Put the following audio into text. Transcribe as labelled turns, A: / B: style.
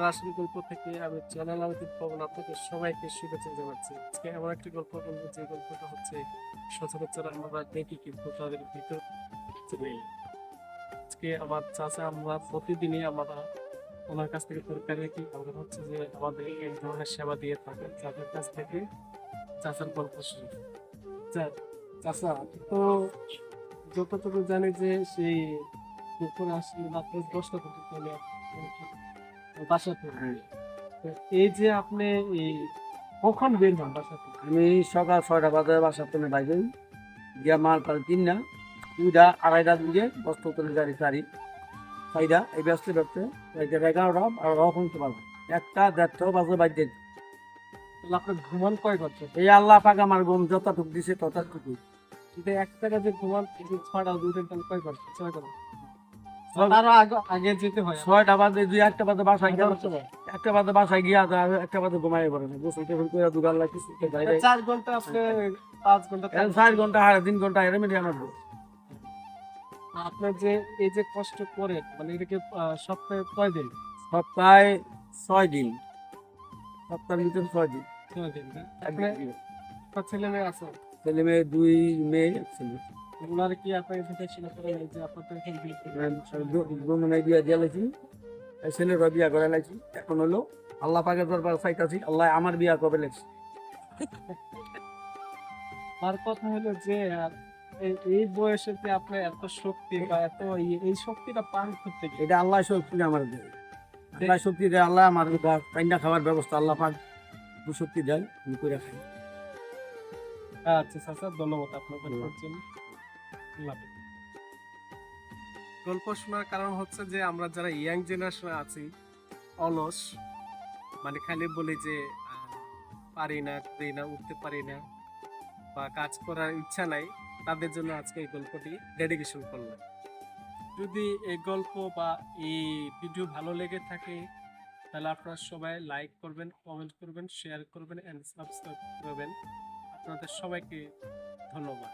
A: আসল গল্প থেকে আমি চ্যানেল আলোকিত পাবন আপনাদের সবাইকে শুভেচ্ছা জানাচ্ছি। আজকে এমন একটি গল্প বলবো যে গল্পটা হচ্ছে সচরাচর আমরা দেখি কিন্তু তাদের ভিতর নেই। আজকে আমার চাচা আমরা প্রতিদিনই আমরা ওনার কাছ থেকে তরকারি কি আমরা হচ্ছে যে আমাদের এক ধরনের সেবা দিয়ে থাকেন যাদের কাছ থেকে চাচার গল্প শুনি। চাচা তো যতটুকু জানি যে সেই দুপুর আসলে রাত্র 10টা পর্যন্ত বাসা থেকে। তো এই যে আপনি এই কখন বের হন বাসা থেকে?
B: আমি সকাল 6টা বাজে বাসা থেকে বাইরে গিয়া মাল পাল কিন না 2টা 2:30টা দিকে বস্তা তুলে গাড়ি সারি 4টা এই ব্যস্ত ব্যস্ত 11টা আর কখন তো পারবো 1টা 1:30 বাজে বাইরে
A: তাহলে আপনি ঘুমান কয় ঘন্টা?
B: এই আল্লাহ পাক আমার ঘুম যতটুকু দিছে ততটুকু
A: কিন্তু এক টাকা যে ঘুমান 6টা 2টা কয় ঘন্টা? 6 ঘন্টা। আরো আগে যেতে হয়
B: 6টা বাজে 1টা বাজে বাসায় গিয়া 1টা বাজে বাসায় গিয়া 1টা বাজে ঘুমাই পড়ে না গোসল টোসল করে দুগাল লাগি
A: 4 ঘন্টা আপনি 5 ঘন্টা
B: 4 ঘন্টা 3.5 ঘন্টা এর মধ্যে আমার
A: আপনার যে এই যে কষ্ট করে মানে এটাকে সপ্তাহে কয় দিন?
B: সপ্তাহে 6 দিন সপ্তাহের ভিতরে 6 দিন
A: 6 দিন না? আপনি আপনার ছেলে মেয়ে আছে?
B: ছেলে মেয়ে 2 মেয়ে এক ছেলে
A: ওনার কি আপনার ইনভিটেশন করে এই যে আপনার এখন
B: দুজনে বিয়া দিয়ে লাইছি ছেলের বিয়া করে লাইছি এখন হলো আল্লাহ পাকের দরবার চাইতাছি আল্লাহ আমার বিয়া কবে লাগছে
A: তার কথা হলো যে এই বয়সে যে আপনার এত শক্তি বা এত এই শক্তিটা পান করতে গিয়ে
B: এটা আল্লাহ শক্তি আমার দেয় আল্লাহ শক্তি দেয় আল্লাহ আমার কাইন্ডা খাওয়ার ব্যবস্থা আল্লাহ পাক শক্তি দেয় আমি করে খাই
A: আচ্ছা চাচা ধন্যবাদ আপনাদের জন্য। আল্লাহ হাফেজ। গল্প শোনার কারণ হচ্ছে যে আমরা যারা ইয়াং জেনারেশনে আছি অলস মানে খালি বলি যে পারি না করি না উঠতে পারি না বা কাজ করার ইচ্ছা নাই তাদের জন্য আজকে এই গল্পটি ডেডিকেশন করলাম। যদি এই গল্প বা এই ভিডিও ভালো লেগে থাকে তাহলে আপনারা সবাই লাইক করবেন, কমেন্ট করবেন, শেয়ার করবেন এন্ড সাবস্ক্রাইব করবেন। আপনাদের সবাইকে ধন্যবাদ।